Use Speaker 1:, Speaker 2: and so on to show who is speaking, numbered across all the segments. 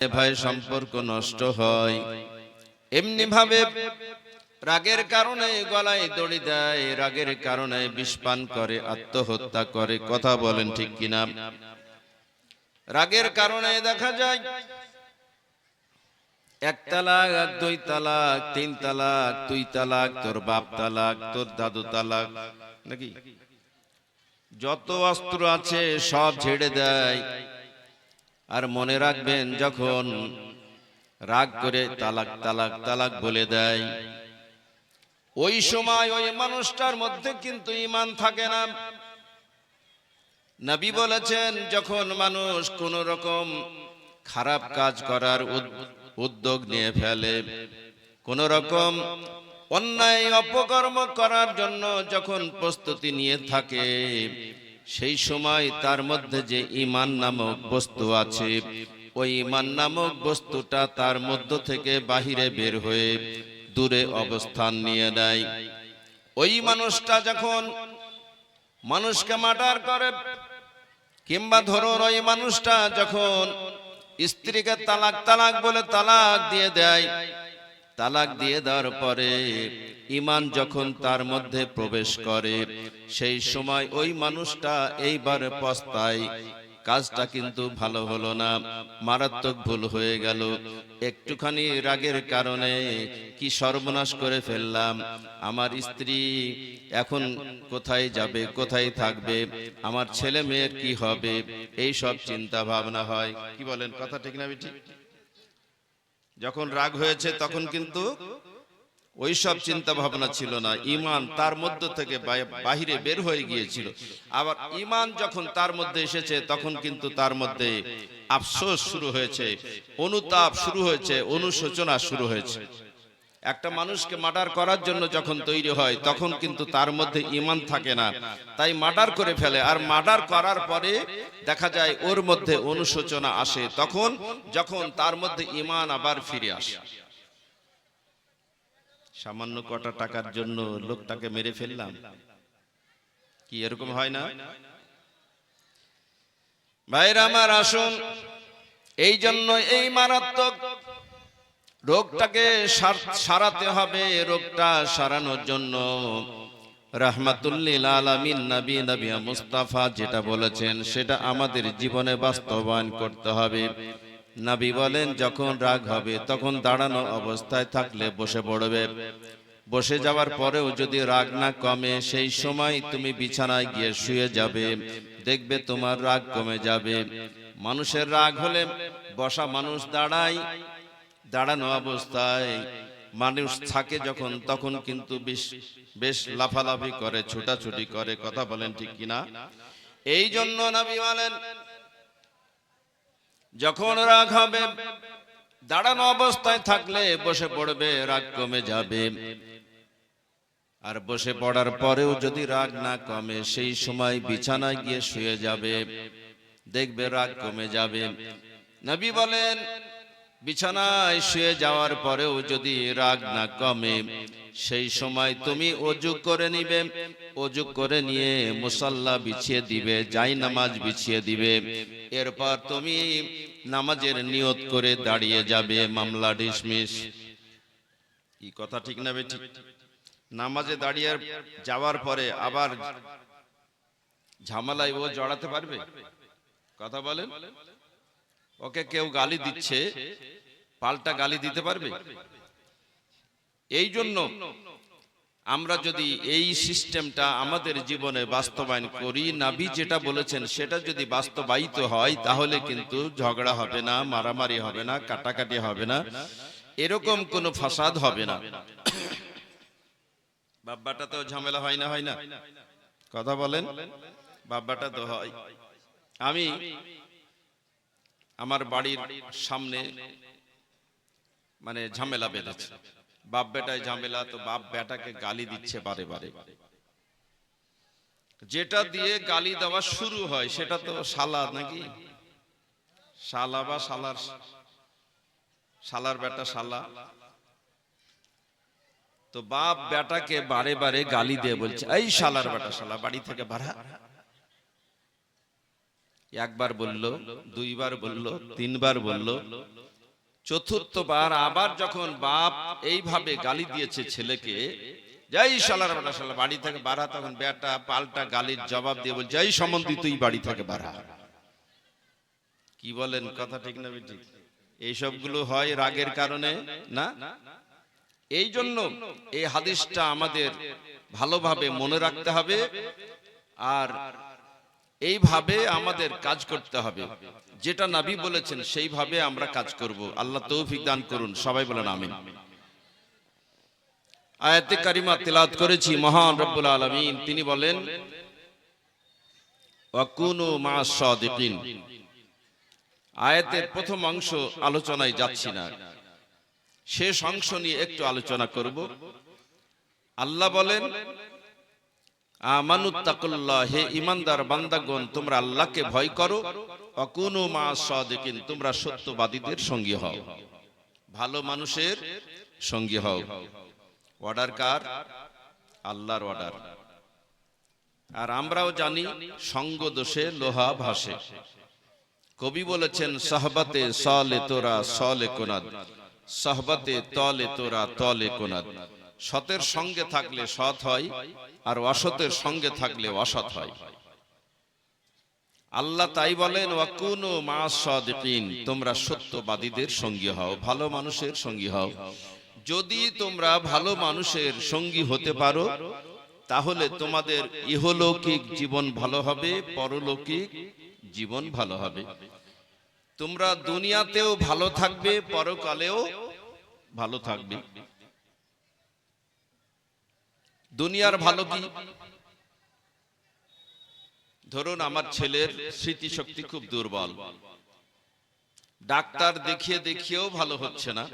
Speaker 1: ভাই সম্পর্ক নষ্ট হয়। এমনি ভাবে রাগের কারণে গলায় দড়ি দেয়, রাগের কারণে বিষ পান করে, আত্মহত্যা করে। কথা বলেন ঠিক কিনা? রাগের কারণে দেখা যায় এক তালাক, দুই তালাক, তিন তালাক, তুই তালাক, তোর বাপ তালাক, তোর দাদু তালাক, নাকি যত অস্ত্র আছে সব ছেড়ে দেয়। আর মনে রাখবেন, যখন রাগ করে তালাক তালাক তালাক বলে দেয়, ওই সময় ওই মানুষটার মধ্যে কিন্তু ঈমান থাকে না। নবী বলেছেন, যখন মানুষ কোন রকম খারাপ কাজ করার উদ্যোগ নিয়ে ফেলে, কোন রকম অন্যায় অপকর্ম করার জন্য যখন প্রস্তুতি নিয়ে থাকে, সেই সময় তার মধ্যে যে ঈমান নামক বস্তু আছে, ওই ঈমান নামক বস্তুটা তার মধ্য থেকে বাহিরে বের হয়ে দূরে অবস্থান নিয়ে নেয়। ওই মানুষটা যখন মানুষকে মার্ডার করে, কিংবা ধরুন ওই মানুষটা যখন স্ত্রীকে তালাক তালাক বলে তালাক দিয়ে দেয়, তালাক দিয়ে দেওয়ার পরে ঈমান যখন তার মধ্যে প্রবেশ করে, সেই সময় ওই মানুষটা এইবার পস্তায়, কাজটা কিন্তু ভালো হলো না, মারাত্মক ভুল হয়ে গেল। একটুখানি রাগের কারণে কি সর্বনাশ করে ফেললাম, আমার স্ত্রী এখন কোথায় যাবে, কোথায় থাকবে, আমার ছেলে মেয়ের কি হবে, এই সব চিন্তা ভাবনা হয়। কি বলেন, কথা ঠিক না ঠিক? যখন রাগ হয়েছে তখন কিন্তু ওই সব চিন্তা ভাবনা ছিল না, ঈমান তার মধ্য থেকে বাহিরে বের হয়ে গিয়েছিল। আবার ঈমান যখন তার মধ্যে এসেছে, তখন কিন্তু তার মধ্যে আফসোস শুরু হয়েছে, অনুতাপ শুরু হয়েছে, অনুশোচনা শুরু হয়েছে। একটা মানুষকে মার্ডার করার জন্য যখন তৈরি হয়, তখন কিন্তু তার মধ্যে ঈমান থাকে না, তাই মার্ডার করে ফেলে। আর মার্ডার করার পরে দেখা যায় ওর মধ্যে অনুশোচনা আসে, তখন যখন তার মধ্যে ঈমান আবার ফিরে আসে। সামান্য কটা টাকার জন্য লোকটাকে মেরে ফেললাম, কি এরকম হয় না? ভাইরা আমার, আসুন, এই জন্য এই মারাত্মক রোগটাকে সারাতে হবে। রোগটা সারানোর জন্য রাহমাতুল্লিল আলামিন নবী মুস্তাফা যেটা বলেছেন, সেটা আমাদের জীবনে বাস্তবায়ন করতে হবে। নবী বলেন, যখন রাগ হবে তখন দাঁড়ানো অবস্থায় থাকলে বসে পড়বে। বসে যাওয়ার পরেও যদি রাগ না কমে, সেই সময় তুমি বিছানায় গিয়ে শুয়ে যাবে, দেখবে তোমার রাগ কমে যাবে। মানুষের রাগ হলে বসা মানুষ দাঁড়ায়, দাঁড়ানো অবস্থায় মানুষ থাকে যখন, তখন কিন্তু বেশ লাফালাফি করে, ছুটাছুটি করে। কথা বলেন ঠিক কিনা? এই জন্য নবী বলেন, যখন রাগ হবে দাঁড়ানো অবস্থায় থাকলে বসে পড়বে, রাগ কমে যাবে। আর বসে পড়ার পরেও যদি রাগ না কমে, সেই সময় বিছানায় গিয়ে শুয়ে যাবে, দেখবে রাগ কমে যাবে। নবী বলেন, বিছানায় শুয়ে যাওয়ার পরেও যদি রাগ না কমে, সেই সময় তুমি ওযু করে নিবে, ওযু করে নিয়ে মুসাল্লা বিছিয়ে দিবে, জাই নামাজ বিছিয়ে দিবে। এরপর তুমি নামাজের নিয়ত করে দাঁড়িয়ে যাবে, মামলা ডিসমিস। কি কথা ঠিক না বেঠিক? নামাজে দাঁড়িয়ে যাওয়ার পরে আবার ঝামেলায় ও জড়াতে পারবে? কথা বলেন। ওকে কেউ গালি দিচ্ছে, পাল্টা গালি দিতে পারবে? এই জন্য আমরা যদি এই সিস্টেমটা আমাদের জীবনে বাস্তবায়ন করি, নবী যেটা বলেছেন সেটা যদি বাস্তবায়িত হয়, তাহলে কিন্তু ঝগড়া হবে না, মারামারি হবে না, কাটাকাটি হবে না, এরকম কোনো ফাসাদ হবে না। বাব্বাটা তো ঝামেলা হয় না, হয় না? কথা বলেন। বাব্বাটা তো হয়। আমি আমার বাড়ির সামনে মানে ঝামেলা বেঁধেছে, বাপ বেটায় ঝামেলা, তো বাপ বেটাকে গালি দিচ্ছে বারে বারে। যেটা দিয়ে গালি দেওয়া শুরু হয় সেটা তো শালা, নাকি? শালা বা শালার বেটা শালা। তো বাপ বেটাকে বারে বারে গালি দিয়ে বলছে, এই শালার বেটা শালা, বাড়ি থেকে বাড়া। একবার বলল, দুইবার বলল, তিনবার বলল, চতুর্থবার আবার যখন বাপ এইভাবে গালি দিয়েছে ছেলেকে, যাই শালার বেটা শালা বাড়ি থেকে বাড়া, তখন বেটা পাল্টা গালির জবাব দিয়ে বল, যাই সম্বন্ধী তুই বাড়ি থেকে বাড়া। কি বলেন, কথা ঠিক না ঠিক? এইসবগুলো হয় রাগের কারণে না? এই জন্য এই হাদিসটা আমাদের ভালোভাবে মনে রাখতে হবে, আর এইভাবে আমাদের কাজ করতে হবে। যেটা নবী বলেছেন সেইভাবে আমরা কাজ করব। আল্লাহ তৌফিক দান করুন, সবাই বলেন আমিন। আয়াতে কারিমা তেলাওয়াত করেছি, মহান রব্বুল আলামিন তিনি বলেন, ওয়াকুনু মা'আস সাদিকিন। আয়াতের প্রথম অংশ আলোচনায় যাচ্ছি না, শেষ অংশ নিয়ে একটু আলোচনা করব। আল্লাহ বলেন, আমানুত্তাকুল্লাহ, হে ঈমানদার বান্দাগণ তোমরা আল্লাহকে ভয় করো, ওয়াকুনু মা'আস সাদিকিন, তোমরা সত্যবাদীদের সঙ্গী হও, ভালো মানুষের সঙ্গী হও। অর্ডার কার? আল্লাহর অর্ডার। আর আমরাও জানি সঙ্গ দোষে লোহা ভাসে। কবি বলেছেন, সাহবাতে সালে তোরা সলে কোনাদ, সাহবাতে তলে তোরা তলে কোনাদ। সতের সঙ্গে থাকলে সৎ হয়, আর অসতের সঙ্গে থাকলে অসৎ হয়। আল্লাহ তাই বলেন, ওয়াকুনু মা'আস সাদিকিন, তোমরা সত্যবাদীদের সঙ্গী হও, ভালো মানুষের সঙ্গী হও। যদি তোমরা ভালো মানুষের সঙ্গী হতে পারো, তাহলে তোমাদের ইহলৌকিক জীবন ভালো হবে, পরলৌকিক জীবন ভালো হবে। তোমরা দুনিয়াতেও ভালো থাকবে, পরকালেও ভালো থাকবে। দুনিয়ার ভালো কি? ধরুন আমার ছেলের স্মৃতিশক্তি খুব দুর্বল, ডাক্তার দেখিয়ে দেখিয়েও ভালো হচ্ছে না।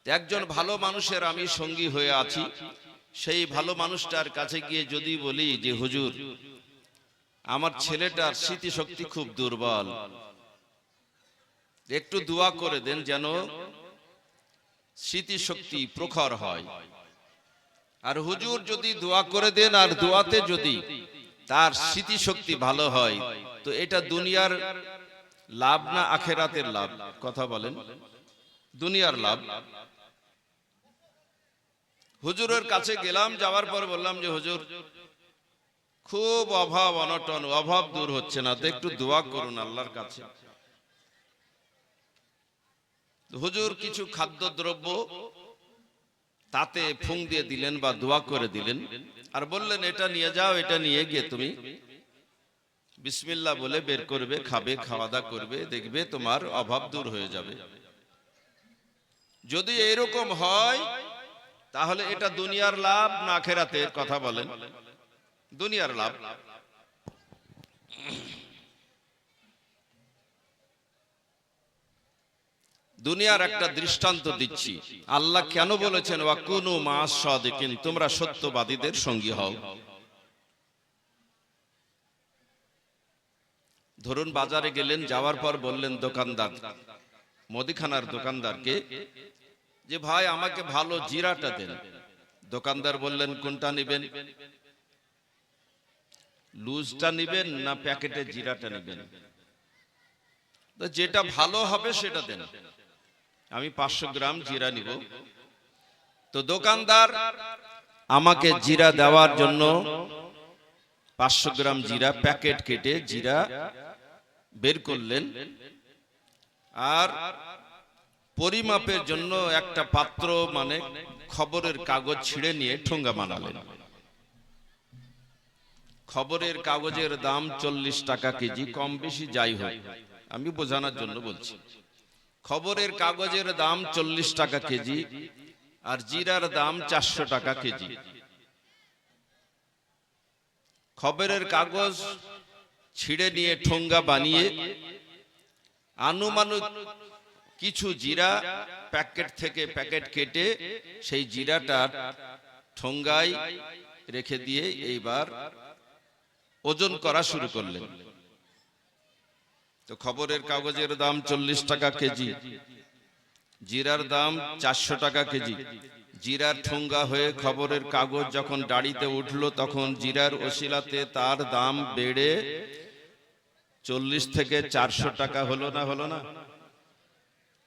Speaker 1: একজন ভালো মানুষের আমি সঙ্গী হয়ে আছি, সেই ভালো মানুষটার কাছে গিয়ে যদি বলি যে হুজুর, আমার ছেলেটার স্মৃতিশক্তি খুব দুর্বল, একটু দোয়া করে দেন যেন স্মৃতিশক্তি প্রখর হয়। আর হুজুর যদি দোয়া করে দেন, আর দোয়াতে যদি তার স্মৃতিশক্তি ভালো হয়, তো এটা দুনিয়ার লাভ না আখেরাতের লাভ? কথা বলেন। দুনিয়ার লাভ। হুজুরের কাছে গেলাম, যাওয়ার পর বললাম যে হুজুর, খুব অভাব অনটন, অভাব দূর হচ্ছে না, তো একটু দোয়া করুন আল্লাহর কাছে। হুজুর কিছু খাদ্যদ্রব্য তাতে ফুং দিয়ে দিলেন বা দোয়া করে দিলেন, আর বললেন এটা নিয়ে যাও, এটা নিয়ে গিয়ে তুমি বিসমিল্লাহ বলে বের করবে, খাবে, খাওয়া দাওয়া করবে, দেখবে তোমার অভাব দূর হয়ে যাবে। যদি এরকম হয়, তাহলে এটা দুনিয়ার লাভ না আখেরাতের? কথা বলেন। দুনিয়ার লাভ। দুনিয়ার একটা দৃষ্টান্ত দিচ্ছি। আল্লাহ কেন বলেছেন ওয়াকুনু মা'আস সাদিকিন, তোমরা সত্যবাদীদের সঙ্গী হও। ধরুন বাজারে গেলেন, যাওয়ার পর বললেন দোকানদার, মুদিখানার দোকানদারকে যে ভাই আমাকে ভালো জিরাটা দেন। দোকানদার বললেন কোনটা নেবেন? লুজটা নেবেন না প্যাকেটের জিরাটা নেবেন? তো যেটা ভালো হবে সেটা দেন, আমি 500 গ্রাম জিরা নিব। তো দোকানদার আমাকে জিরা দেওয়ার জন্য 500 গ্রাম জিরা প্যাকেট কেটে জিরা বের করলেন, আর পরিমাপের জন্য একটা পাত্র মানে খবরের কাগজ ছিঁড়ে নিয়ে ঠোঙ্গা বানালেন। খবরের কাগজের দাম 40 টাকা কেজি, কম বেশি যাই হোক, আমি বোঝানোর জন্য বলছি। খবরের কাগজের দাম 40 টাকা কেজি, আর জিরার দাম 400 টাকা কেজি। খবরের কাগজ ছিঁড়ে নিয়ে ঠোঙ্গা বানিয়ে আনুমানিক কিছু জিরা প্যাকেট থেকে প্যাকেট কেটে সেই জিরাটা ঠোঙ্গায় রেখে দিয়ে এইবার ওজন করা শুরু করলেন। তো খবরের কাগজের দাম 40 টাকা কেজি, জিরার দাম 400 টাকা কেজি। জিরার ঠোঙ্গা হয়ে খবরের কাগজ যখন ডাড়িতে উঠলো, তখন জিরার ওসিলাতে তার দাম বেড়ে 40 থেকে 400 টাকা হলো না? হলো না?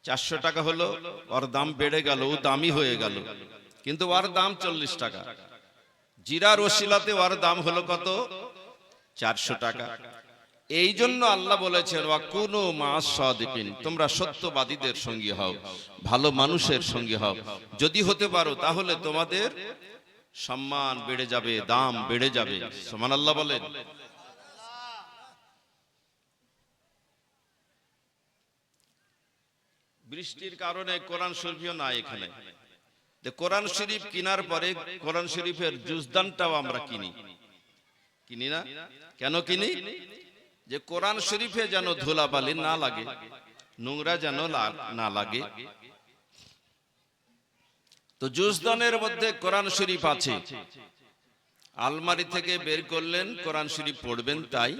Speaker 1: 400 টাকা হলো, ওর দাম বেড়ে গেল, ও দামি হয়ে গেল, কিন্তু ওর দাম 40 টাকা। জিরার ওসিলাতে ওর দাম হলো কত? 400 টাকা। এই জন্য আল্লাহ বলেছেন ওয়াকুনু মা'আস সাদিকিন, তোমরা সত্যবাদীদের সঙ্গী হও, ভালো মানুষের সঙ্গী হও। যদি হতে পারো তাহলে তোমাদের সম্মান বেড়ে যাবে, দাম বেড়ে যাবে। সুবহানাল্লাহ বলেন। বৃষ্টির কারণে কোরআন শরীফও না এখানে। কোরআন শরীফ কেনার পরে কোরআন শরীফের জুজদানটাও আমরা কিনি না? কেন কিনি? যে কোরআন শরীফে যেন ধুলাবালি না লাগে, নোংরা যেন না লাগে। তো জুজদানের মধ্যে কোরআন শরীফ আছে, আলমারি থেকে বের করলেন, কোরআন শরীফ পড়বেন তাই।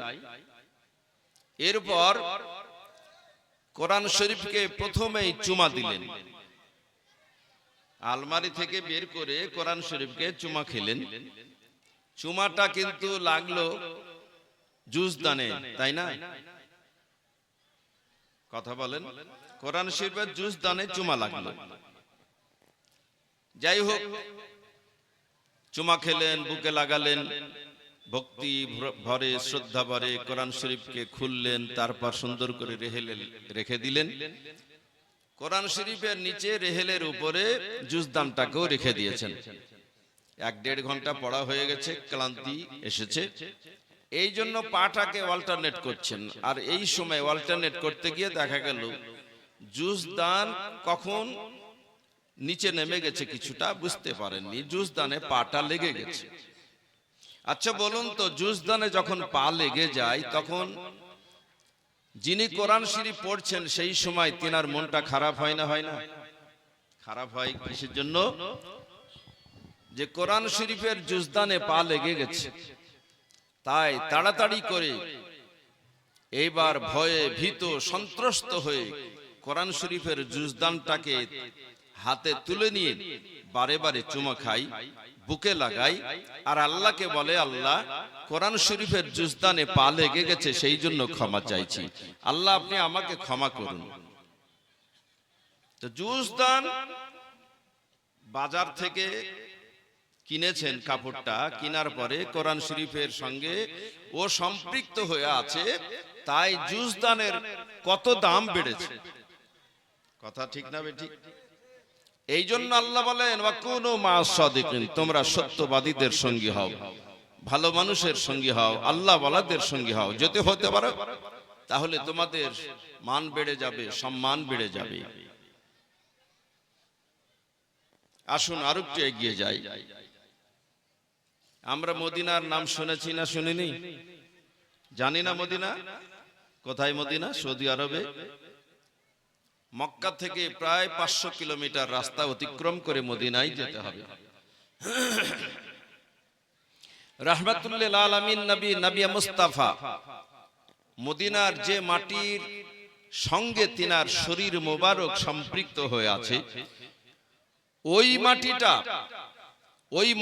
Speaker 1: এরপর কোরআন শরীফকে প্রথমেই চুমা দিলেন, আলমারি থেকে বের করে কোরআন শরীফকে চুমা খেলেন। চুমাটা কিন্তু লাগলো জুজদানে, তাই না? কথা বলেন। কোরআন শরীফের জুজদানে চুমা লাগলো। যাই হোক, চুমা খেলেন, বুকে লাগালেন, ভক্তি ভরে শ্রদ্ধা ভরে কোরআন শরীফকে খুললেন, তারপর সুন্দর করে রেহেলে রেখে দিলেন। কোরআন শরীফের নিচে রেহেলের উপরে জুজদানটাকেও রেখে দিয়েছেন। 1-1.5 ঘন্টা পড়া হয়ে গেছে, ক্লান্তি এসেছে, এই জন্য পাটাকে অল্টারনেট করছেন। আর এই সময় অল্টারনেট করতে গিয়ে দেখা গেল জুজদান কখন নিচে নেমে গেছে কিছুটা বুঝতে পারেননি, জুজদানে পাটা লেগে গেছে। আচ্ছা বলুন তো, জুজদানে যখন পা লেগে যায় তখন যিনি কোরআন শরীফ পড়ছেন সেই সময় তিনার মনটা খারাপ হয় না? হয় না? খারাপ হয়। কিসের জন্য? যে কোরআন শরীফের জুজদানে পা লেগে গেছে, তাই তাড়াতাড়ি করে এইবার ভয়ে ভীত সন্ত্রস্ত হয়ে কোরআন শরীফের জুজদানটাকে হাতে তুলে নিয়ে বারে বারে চুমা খাই, বুকে লাগাই, আর আল্লাহকে বলে, আল্লাহ কোরআন শরীফের জুজদানে পা লেগে গেছে, সেই জন্য ক্ষমা চাইছি, আল্লাহ আপনি আমাকে ক্ষমা করুন। তো জুজদান বাজার থেকে কিনেছেন, কাপড়টা কেনার পরে কোরআন শরীফের সঙ্গে ও সম্পৃক্ত হয়ে আছে, তাই জুজদানের কত দাম বেড়েছে। কথা ঠিক না বেঠিক? এই জন্য আল্লাহ বলেন ওয়াকুনু মা'আস সাদিকিন, তোমরা সত্যবাদীদের সঙ্গী হও, ভালো মানুষের সঙ্গী হও, আল্লাহ ওয়ালাদের সঙ্গী হও। যদি হতে পারো তাহলে তোমাদের মান বেড়ে যাবে, সম্মান বেড়ে যাবে। আসুন আরো একটু এগিয়ে যাই। আমরা মদিনার নাম শুনেছি না শুনিনি? জানি না মদিনা কোথায়? মদিনা সৌদি আরবে। মক্কা থেকে প্রায় 500 কিলোমিটার রাস্তা অতিক্রম করে মদিনায় যেতে হবে। রাহমাতুল লিল আলামিন নবী মুস্তাফা মদিনার যে মাটির সঙ্গে তিনার শরীর মোবারক সম্পৃক্ত হয়ে আছে, ওই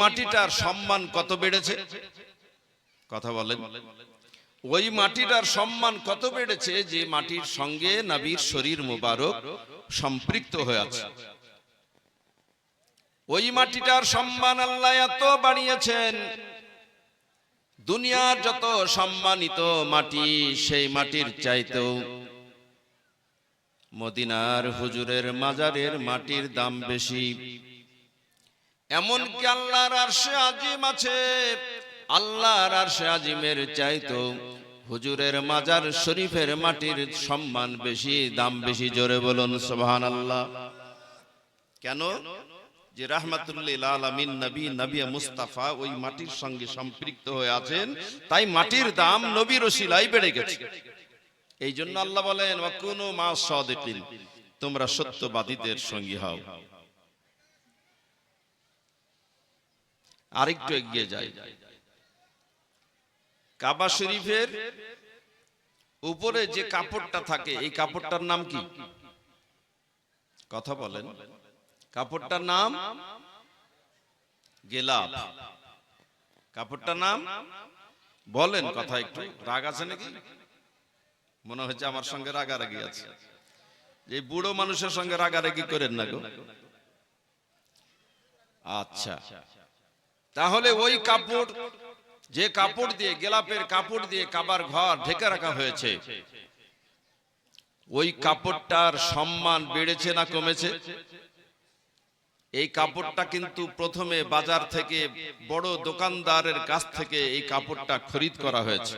Speaker 1: মাটিটার সম্মান কত বেড়েছে? কথা বলেন। ওই মাটিটার সম্মান কত বেড়েছে যে মাটির সঙ্গে নবীর শরীর মোবারক সম্পৃক্ত হয়ে আছে। ওই মাটিটার সম্মান আল্লাহ এত বাড়িয়েছেন, দুনিয়ার যত সম্মানিত মাটি সেই মাটির চাইতেও মদিনার হুজুরের মাজারের মাটির দাম বেশি। এমনকি আল্লাহর আরশে আজিম আছে, আল্লাহর আরশে আজিমের চাইতেও হুজুরের মাজার শরীফের মাটির সম্মান বেশি, দাম বেশি। জোরে বলুন সুবহানাল্লাহ। কেন? যে রাহমাতুল লিল আলামিন নবী মুস্তাফা ওই মাটির সঙ্গে সম্পৃক্ত হয়ে আছেন, তাই মাটির দাম নবীর ওসিলায় বেড়ে গেছে। এই জন্য আল্লাহ বলেন ওয়াকুনু মা'আস সাদিকিন, তোমরা সত্যবাদীদের সঙ্গী হও। আরেকটু এগিয়ে যাই। কাবা শরীফের উপরে যে কাপড়টা থাকে, এই কাপড়টার নাম কি? কথা বলেন। কাপড়টার নাম গিলাফ। কাপড়টার নাম বলেন। কথা একটু রাগ আছে নাকি? মনে হচ্ছে আমার সঙ্গে রাগারাগি আছে। যে বুড়ো মানুষের সঙ্গে রাগারাগি করেন না গো। আচ্ছা, তাহলে ওই কাপড়, যে কাপড় দিয়ে, গেলাপের কাপড় দিয়ে কাবার ঘর ঢেকে রাখা হয়েছে, ওই কাপড়টার সম্মান বেড়েছে না কমেছে? এই কাপড়টা কিন্তু প্রথমে বাজার থেকে বড় দোকানদারের কাছ থেকে এই কাপড়টা খরিদ করা হয়েছে।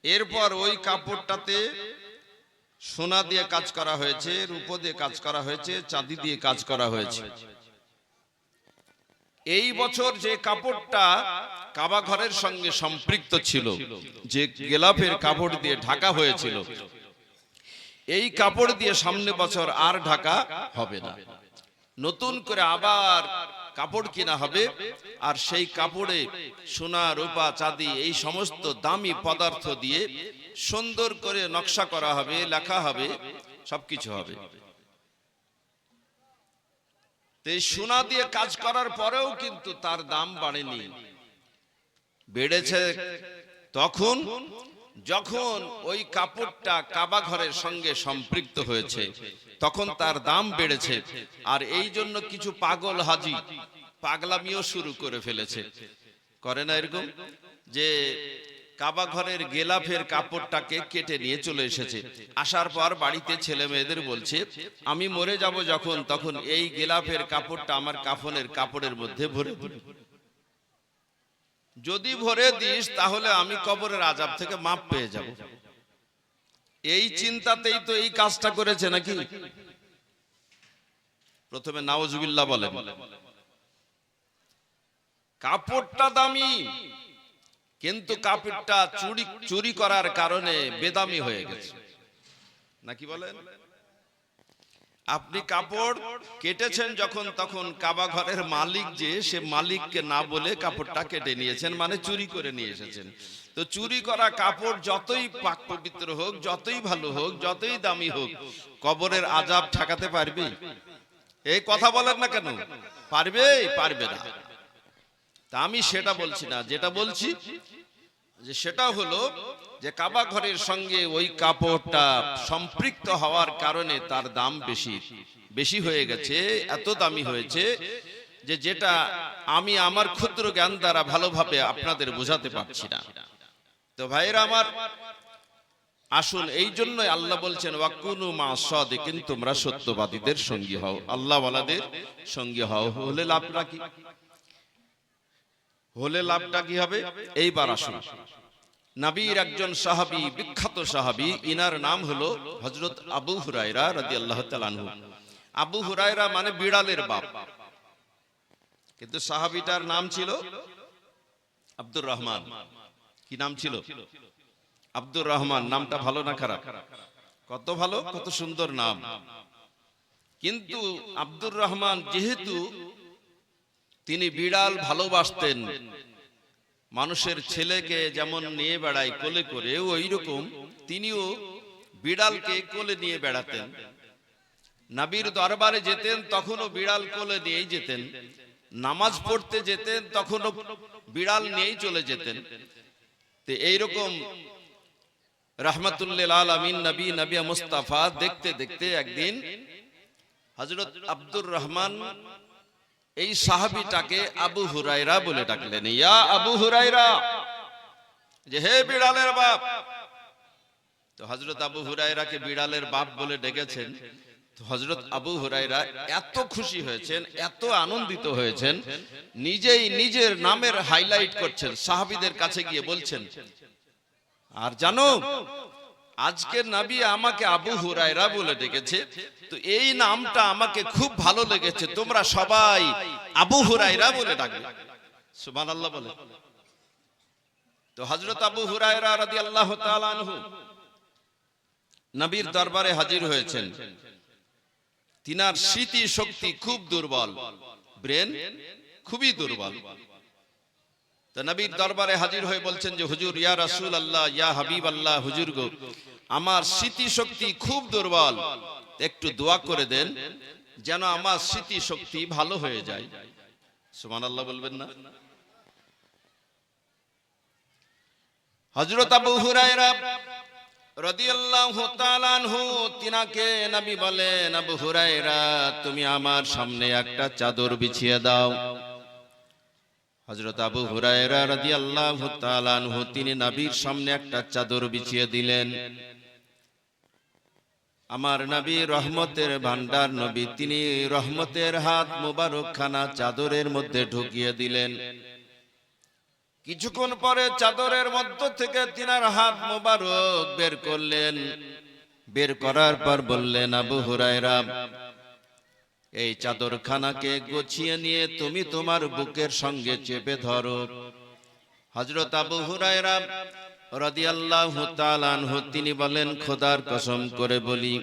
Speaker 1: এরপর ওই কাপড়টাতে সোনা দিয়ে কাজ করা হয়েছে, রূপো দিয়ে কাজ করা হয়েছে, চাঁদি দিয়ে কাজ করা হয়েছে। এই বছর যে কাপড়টা কাবা ঘরের সঙ্গে সম্পৃক্ত ছিল, যে গেলাফের কাপড় দিয়ে ঢাকা হয়েছিল, এই কাপড় দিয়ে সামনে বছর আর ঢাকা হবে না, নতুন করে আবার কাপড় কিনা হবে। আর সেই কাপড়ে সোনা, রূপা, চাঁদি এই সমস্ত দামি পদার্থ দিয়ে সুন্দর করে নকশা করা হবে, লেখা হবে, সবকিছু হবে। এই সোনা দিয়ে কাজ করার পরেও কিন্তু তার দাম বাড়েনি, বেড়েছে তখন যখন ওই কাপড়টা কাবা ঘরের সঙ্গে সম্পৃক্ত হয়েছে, তখন তার দাম বেড়েছে। আর এই জন্য কিছু পাগল হাজি পাগলামিও শুরু করে ফেলেছে, করে না এরকম, যে কাবা ঘরের গেলাফের কাপড়টাকে কেটে নিয়ে চলে এসেছে, আসার পর বাড়িতে ছেলে মেয়েদের বলছে, আমি মরে যাব যখন, তখন এই গেলাফের কাপড়টা আমার কাফনের কাপড়ের মধ্যে ভরে দিন, যদি ভরে দিস তাহলে আমি কবরের আযাব থেকে মাপ পেয়ে যাব। এই চিন্তাতেই তো এই কাজটা করেছে নাকি? প্রথমে নাউজুবিল্লাহ বলেন। কাপড়টা দামি, কিন্তু কাপড়টা চুরি করার কারণে বেদামি হয়ে গেছে, নাকি বলেন? আপনি কাপড় কেটেছেন যখন, তখন কাবা ঘরের মালিক যে, সে মালিককে না বলে কাপড়টা কেটে নিয়েছেন, মানে চুরি করে নিয়ে এসেছেন। তো চুরি করা কাপড় যতই পাক পবিত্র হোক, যতই ভালো হোক, যতই দামি হোক, কবরের আযাব ঠেকাতে পারবে? এই কথা বলেন না কেন? পারবে? পারবে না। তা আমি সেটা বলছি না, যেটা বলছি যে সেটা হলো যে কাবা ঘরের সঙ্গে ওই কাপড়টা সম্পৃক্ত হওয়ার কারণে তার দাম বেশি হয়ে গেছে, এত দামি হয়েছে যে যেটা আমি আমার ক্ষুদ্র জ্ঞান দ্বারা ভালোভাবে আপনাদের বোঝাতে পারছি না। তো ভাইরা আমার, আসুন, এই জন্যই আল্লাহ বলছেন ওয়াকুনু মা সাদিকিন, তোমরা সত্যবাদীদের সঙ্গী হও, আল্লাহ ওয়ালাদের সঙ্গী হও। হলে লাভটা কি? হলে লাভটা কি হবে? এইবার আসুন, নবীর একজন সাহাবী, বিখ্যাত সাহাবী, ইনার নাম হলো হযরত আবু হুরায়রা রাদিয়াল্লাহু তাআলা আনহু। আবু হুরায়রা মানে বিড়ালের বাপ, কিন্তু সাহাবীটার নাম ছিল আব্দুর রহমান। কি নাম ছিল? আব্দুর রহমান। নামটা ভালো না খারাপ? কত ভালো, কত সুন্দর নাম। কিন্তু আব্দুর রহমান যেহেতু তিনি বিড়াল ভালোবাসতেন, মানুষের ছেলেকে যেমন নিয়ে বেড়ায় কোলে করে, ওই রকম তিনিও বিড়ালকে কোলে নিয়ে বেড়াতেন। নবীর দরবারে যেতেন তখনও বিড়াল কোলে নিয়েই যেতেন, নামাজ পড়তে যেতেন তখনও বিড়াল নিয়েই চলে যেতেন। তো এইরকম রাহমাতুল্লিল আলামিন নবী মুস্তাফা দেখতে দেখতে একদিন হযরত আব্দুর রহমান এই সাহাবীটাকে আবু হুরায়রা বলে ডাকলেন, ইয়া আবু হুরায়রা, যে হে বিড়ালের বাপ। তো হযরত আবু হুরায়রাকে বিড়ালের বাপ বলে ডেকেছেন। তো হযরত আবু হুরায়রা এত খুশি হয়েছেন, এত আনন্দিত হয়েছেন, নিজেই নিজের নামের হাইলাইট করছেন, সাহাবীদের কাছে গিয়ে বলছেন, আর জানো, আজকে নবী আমাকে আবু হুরায়রা বলে ডেকেছে, তো এই নামটা আমাকে খুব ভালো লেগেছে, তোমরা সবাই আবু হুরায়রা বলে ডাকবে। সুবহানাল্লাহ বলে। তো হযরত আবু হুরায়রা রাদিয়াল্লাহু তাআলা আনহু নবীর দরবারে হাজির হয়েছেন। তিনার স্মৃতি শক্তি খুব দুর্বল, ব্রেন খুবই দুর্বল। তো নবীর দরবারে হাজির হয়ে বলছেন যে হুজুর, ইয়া রাসূলুল্লাহ, ইয়া হাবিবাল্লাহ, হুজুর গো, আমার স্মৃতি শক্তি খুব দুর্বল, একটু দোয়া করে দেন যেন আমার স্মৃতি শক্তি ভালো হয়ে যায়। সুবহানাল্লাহ বলবেন না? হযরত আবু হুরায়রা রাদিয়াল্লাহু তাআলা আনহু তিনাকে নবী বলেন, আবু হুরায়রা তুমি আমার সামনে একটা চাদর বিছিয়ে দাও। হযরত আবু হুরায়রা রাদিয়াল্লাহু তাআলা আনহু তিনি নবীর সামনে একটা চাদর বিছিয়ে দিলেন। আমার নবী রহমতের ভান্ডার নবী, তিনি রহমতের হাত মোবারক খানা চাদরের মধ্যে ঢুকিয়ে দিলেন। কিছুক্ষণ পরে চাদরের মধ্য থেকে তিনার হাত মোবারক বের করলেন। বের করার পর বললেন, আবু হুরায়রা এই চাদরখানাকে গুছিয়ে নিয়ে তুমি তোমার বুকের সঙ্গে চেপে ধরো। হযরত আবু হুরায়রা রাদিয়াল্লাহু তাআলা আনহু তিনি বলেন, খোদার কসম করে বলি,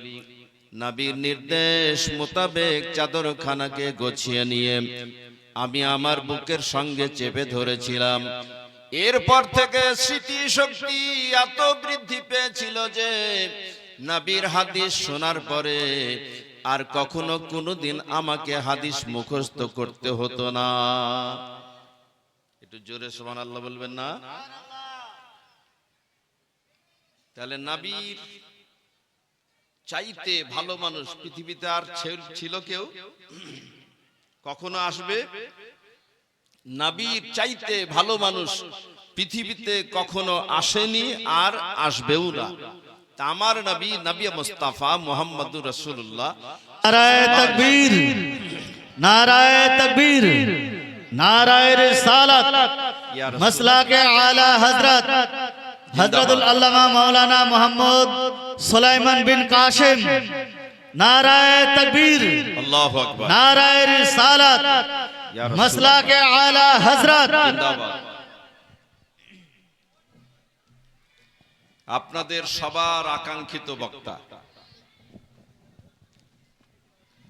Speaker 1: নবীর নির্দেশ মোতাবেক চাদরখানাকে গুছিয়ে নিয়ে আমি আমার বুকের সঙ্গে চেপে ধরেছিলাম। এরপর থেকে স্মৃতি শক্তি এত বৃদ্ধি পেয়েছিল যে নবীর হাদিস শোনার পরে আর কখনো কোনোদিন আমাকে হাদিস মুখস্থ করতে হতো না। একটু জোরে সুবহানাল্লাহ বলবেন না? তাহলে নবীর চাইতে ভালো মানুষ পৃথিবীতে আর ছিল কেউ? কখনো আসবে? নবীর চাইতে ভালো মানুষ পৃথিবীতে কখনো আসেনি আর আসবেও না। আমার নবী, নবী মুস্তাফা মুহাম্মদুর রাসূলুল্লাহ।
Speaker 2: নারায়ে তাকবীর, নারায়ে তাকবীর, নারায়ে রিসালাত, মাসলাকে আলা হযরত হযরতুল আল্লামা মাওলানা মুহাম্মদ সুলাইমান বিন কাসিম। নারায়ে তাকবীর,
Speaker 1: আল্লাহু আকবার,
Speaker 2: নারায়ে রিসালাত, মাসলাকে আলা হযরত।
Speaker 1: আপনাদের সবার আকাঙ্ক্ষিত বক্তা,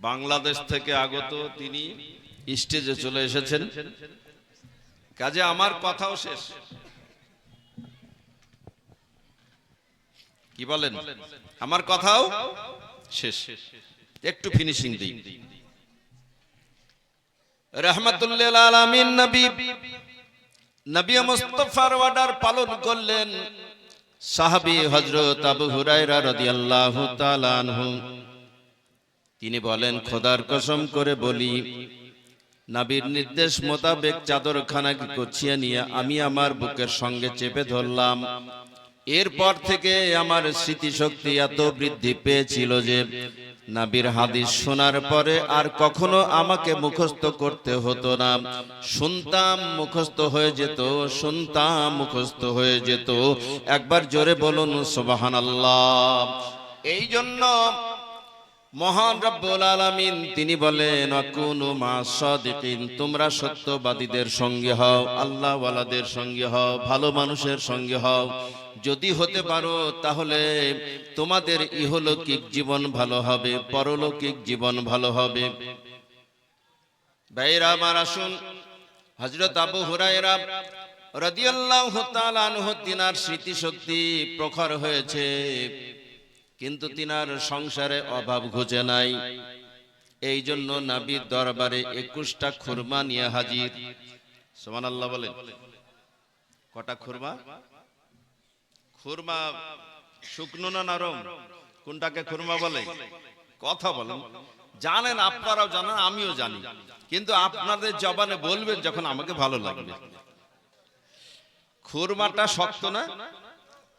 Speaker 1: বাংলাদেশ থেকে আগত, তিনি স্টেজে চলে এসেছেন। কাজে আমার কথাও শেষ। কি বলেন? আমার কথাও শেষ, একটু ফিনিশিং দিই। রাহমাতুল লিল আলামিন নবী, নবী মুস্তাফার অর্ডার পালন করলেন। সাহাবী হযরত আবু হুরায়রা রাদিয়াল্লাহু তাআলা আনহু তিনি বলেন, খোদার কসম করে বলি, নবীর নির্দেশ মোতাবেক চাদরখানাকে গুছিয়ে নিয়ে আমি আমার বুকের সঙ্গে চেপে ধরলাম। এরপর থেকে আমার স্মৃতিশক্তি এত বৃদ্ধি পেয়েছিল যে নবীর হাদিস শোনার পরে আর কখনো আমাকে মুখস্থ করতে হতো না। শুনতাম মুখস্থ হয়ে যেত, শুনতাম মুখস্থ হয়ে যেত। একবার জোরে বলুন সুবহানাল্লাহ। এই জন্য মহান রব্বুল আলামিন তিনি বলেন, আকুনু মা'আস সাদিকিন, তোমরা সত্যবাদীদের সঙ্গে হও, আল্লাহ ওয়ালাদের সঙ্গে হও, ভালো মানুষের সঙ্গে হও। যদি হতে পারো তাহলে তোমাদের ইহলৌকিক জীবন ভালো হবে, পরলৌকিক জীবন ভালো হবে। ভাইরা আমার, আসুন, হযরত আবু হুরায়রা রাদিয়াল্লাহু তাআলা আনহু তিনার স্মৃতিশক্তি প্রখর হয়েছে, কিন্তু তিনার সংসারে অভাব ঘুচে নাই। এই জন্য নবীর দরবারে 21টা খুরমা নিয়ে হাজির। সুবহানাল্লাহ বলেন। কটা খুরমা? খুরমা শুকনো না নরম? কোনটাকে খুরমা বলে? কথা বলেন। জানেন, আপনারাও জানেন, আমিও জানি, কিন্তু আপনাদের জবানে বলবেন যখন আমাকে ভালো লাগবে। খুরমাটা শক্ত না?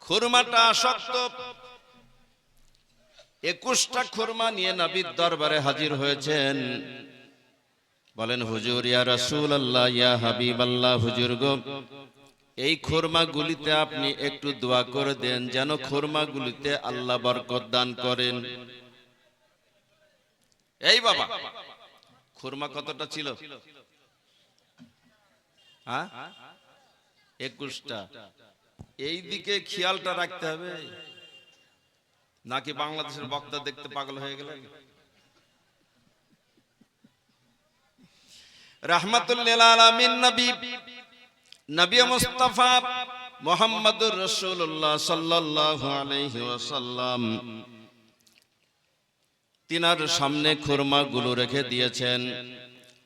Speaker 1: খুরমাটা শক্ত। 21টা খুরমা নিয়ে নবীর দরবারে হাজির হয়েছেন। বলেন, হুজুর, ইয়া রাসূলুল্লাহ, ইয়া হাবিবাল্লাহ, হুজুর গো, এই খুরমাগুলিতে আপনি একটু দোয়া করে দেন যেন খুরমাগুলিতে আল্লাহ বরকত দান করেন। এই বাবা, খুরমা কতটা ছিল? হ্যাঁ, 21টা। এই দিকে খেয়ালটা রাখতে হবে, নাকি বাংলাদেশের বক্তা দেখতে পাগল হয়ে গেলেন? রাহমাতুল লিল আলামিন নবী, নবী মুস্তাফা মুহাম্মদুর রাসূলুল্লাহ সাল্লাল্লাহু আলাইহি ওয়াসাল্লাম তিনার সামনে খুরমাগুলো রেখে দিয়েছেন।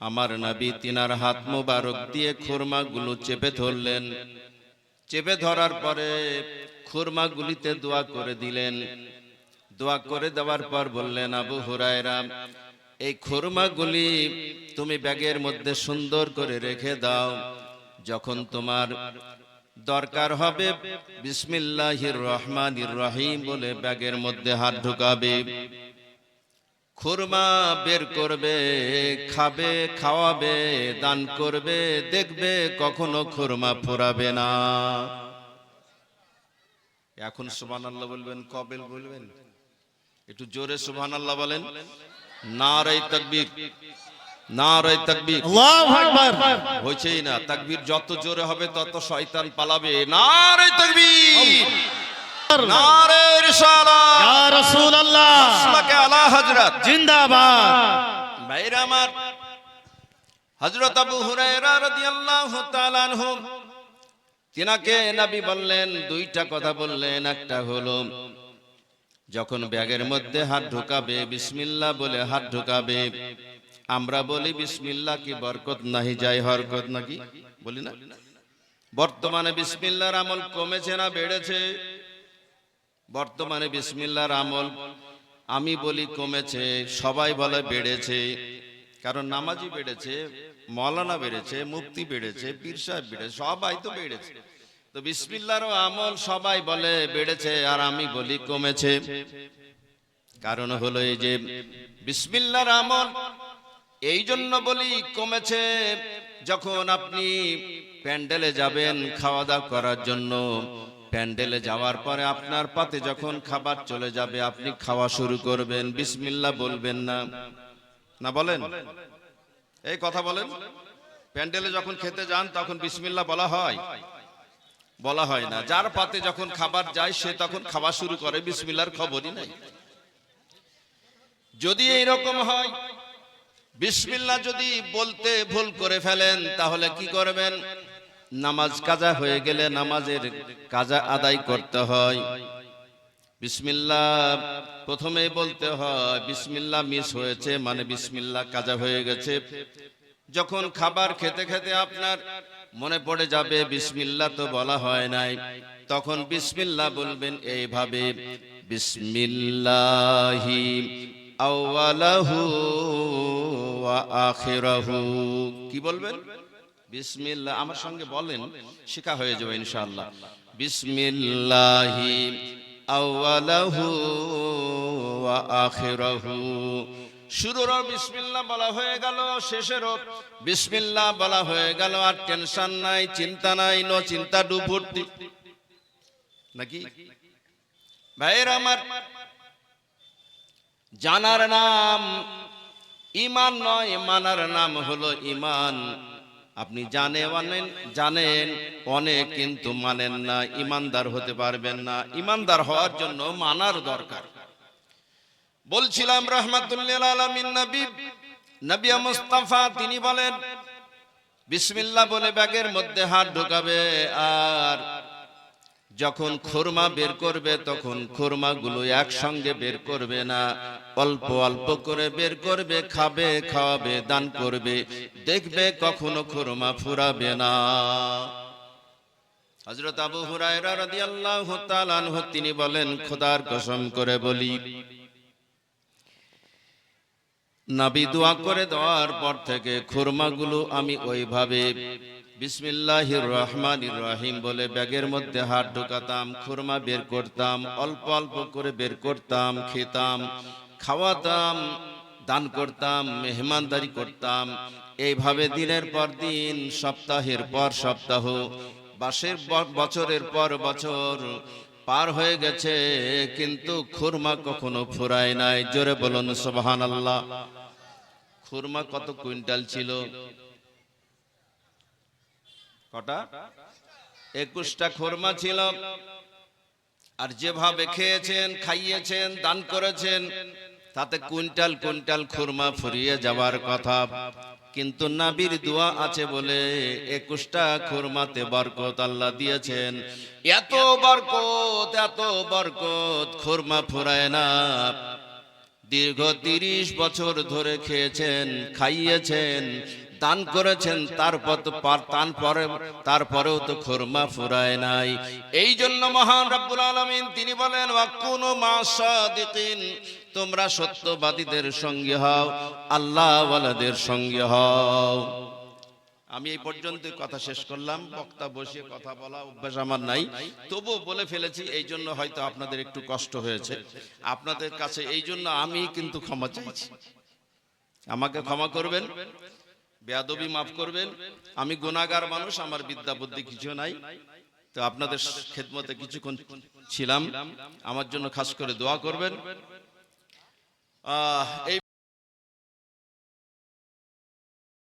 Speaker 1: আমার নবী তিনার হাত মোবারক দিয়ে খুরমাগুলো চেপে ধরলেন। চেপে ধরার পরে খুরমাগুলিতে দোয়া করে দিলেন। দোয়া করে দেওয়ার পর বললেন, আবু হুরায়রা, এই খুরমাগুলি তুমি ব্যাগের মধ্যে সুন্দর করে রেখে দাও, যখন তোমার দরকার হবে বিসমিল্লাহির রহমানির রহিম বলে ব্যাগের মধ্যে হাত ঢুকাবে, খুরমা বের করবে, খাবে, খাওয়াবে, দান করবে, দেখবে কখনো খুরমা ফুরাবে না। এখন সুবহানাল্লাহ বলবেন, কবে বলবেন? একটু জোরে সুবহানাল্লাহ বলেন। নারে তাকবীর, নারে তাকবীর।
Speaker 2: আল্লাহু আকবার।
Speaker 1: হইছেই না, তাকবীর যত জোরে হবে তত শয়তান পালাবে। নারে তাকবীর, নারে রিসালাত,
Speaker 2: ইয়া রাসূলুল্লাহ,
Speaker 1: মাসলাকে আলা হযরত
Speaker 2: জিন্দাবাদ।
Speaker 1: ভাইরা আমার, হযরত আবু হুরায়রা রাদিয়াল্লাহু তাআলা আনহু, তিনাকে নবী বললেন, দুইটা কথা বললেন। একটা হলো যখন ব্যাগের মধ্যে হাত ঢুকাবে বিসমিল্লাহ বলে হাত ঢুকাবে। আমরা বলি বিসমিল্লাহ কি বরকত নাহি যায় হরকত নাকি বলি না? বর্তমানে বিসমিল্লাহর আমল কমেছে না বেড়েছে? বর্তমানে বিসমিল্লাহর আমল আমি বলি কমেছে, সবাই বলে বেড়েছে। কারণ নামাজি বেড়েছে, মৌলানা বেড়েছে, মুফতি বেড়েছে, পীর সাহেব বেড়েছে, সবাই তো বেড়েছে। তো বিসমিল্লাহর আমল সবাই বলে বেড়েছে, আর আমি বলি কমেছে। কারণ হলো এই যে বিসমিল্লাহর আমল এই জন্য বলি কমেছে, যখন আপনি প্যান্ডেলে যাবেন খাওয়া দাওয়া করার জন্য, প্যান্ডেলে যাওয়ার পরে আপনার পাতে যখন খাবার চলে যাবে, আপনি খাওয়া শুরু করবেন, বিসমিল্লাহ বলবেন না? না বলেন? এই কথা বলেন। প্যান্ডেলে যখন খেতে যান তখন বিসমিল্লাহ বলা হয়? বলা হয় না। যার পাতে যখন খাবার যায় সে তখন খাওয়া শুরু করে, বিসমিল্লাহর খবরই নাই। যদি এইরকম হয়, বিসমিল্লাহ যদি বলতে ভুল করে ফেলেন, তাহলে কি করবেন? নামাজ কাজা হয়ে গেলে নামাজের কাজা আদায় করতে হয়। বিসমিল্লাহ প্রথমেই বলতে হয়, বিসমিল্লাহ মিস হয়েছে মানে বিসমিল্লাহ কাজা হয়ে গেছে। যখন খাবার খেতে খেতে আপনার মনে পড়ে যাবে বিসমিল্লাহ তো বলা হয় নাই, তখন বিসমিল্লাহ বলবেন এইভাবে, বিসমিল্লাহি আউয়ালাহু ওয়া আখিরাহু। কি বলবেন? বিসমিল্লাহ, আমার সঙ্গে বলেন, শেখা হয়ে যাবে ইনশাআল্লাহ। বিসমিল্লাহি আউয়ালাহু ওয়া আখিরাহু। শুরুরও বিসমিল্লাহ বলা হয়ে গেল, শেষেরও বিসমিল্লাহ বলা হয়ে গেল, আর টেনশন নাই, চিন্তা নাই, নো চিন্তা ডু ভর্তি নাকি? ভাইরা আমার, জানার নাম ঈমান নয়, মানার নাম হলো ঈমান। আপনি জানেন অনেক, কিন্তু মানেন না, ঈমানদার হতে পারবেন না। ঈমানদার হওয়ার জন্য মানার দরকার। বলছিলাম রাহমাতুল লিল আলামিন নবী মুস্তাফা, তিনি বলেন বিসমিল্লাহ বলে ব্যাগের মধ্যে হাত ঢোকাবে, আর যখন খুরমা বের করবে তখন খুরমাগুলো একসঙ্গে বের করবে না, অল্প অল্প করে বের করবে, খাবে, খাওয়াবে, দান করবে, দেখবে কখনো খুরমা ফুরাবে না। হযরত আবু হুরায়রা রাদিয়াল্লাহু তাআলা আনহু তিনি বলেন, খোদার কসম করে বলি, নবী দোয়া করে দেওয়ার পর থেকে খুরমাগুলো আমি ওইভাবে বিসমিল্লাহির রহমানির রহিম বলে ব্যাগের মধ্যে হাত ঢোকাতাম, খুরমা বের করতাম, অল্প অল্প করে বের করতাম, খেতাম, খাওয়াতাম, দান করতাম, মেহমানদারি করতাম। এইভাবে দিনের পর দিন, সপ্তাহের পর সপ্তাহ, বছরের পর বছর পার হয়ে গেছে, কিন্তু খুরমা কখনো ফুরায় নাই। জোরে বলুন সুবহানাল্লাহ। খুরমা কত কুইন্টাল ছিল? কটা? 21টা খুরমা ছিল। আর যেভাবে খেয়েছেন, খাইয়েছেন, দান করেছেন, তাতে কুইন্টাল কুইন্টাল খুরমা ফুরিয়ে যাওয়ার কথা। কিন্তু নবীর দোয়া আছে বলে 21টা খুরমাতে বরকত আল্লাহ দিয়েছেন। এত বরকত, খুরমা ফুরায় না। দীর্ঘ 30 বছর ধরে খেয়েছেন, খাইয়েছেন, দান করেছেন, তারপরেও তো খুরমা ফুরায় নাই। এই জন্য মহান রব্বুল আলামিন তিনি বলেন ওয়াকুনু মাসাদিকিন, তোমরা সত্যবাদীদের সঙ্গে হও, আল্লাহ ওয়ালাদের সঙ্গে হও। আমি এই পর্যন্ত কথা শেষ করলাম। বক্তা বসে কথা বলা অভ্যাস আমার নাই, তবুও বলে ফেলেছি। এই জন্য হয়তো আপনাদের একটু কষ্ট হয়েছে। আপনাদের কাছে এই জন্য আমি কিন্তু ক্ষমা চাইছি, আমাকে ক্ষমা করবেন, বেয়াদবি মাফ করবেন। আমি গুনাহগার মানুষ, আমার বিদ্যা বুদ্ধি কিছু নাই। তো আপনাদের খেদমতে কিছুক্ষণ ছিলাম, আমার জন্য খাস করে দোয়া করবেন। এই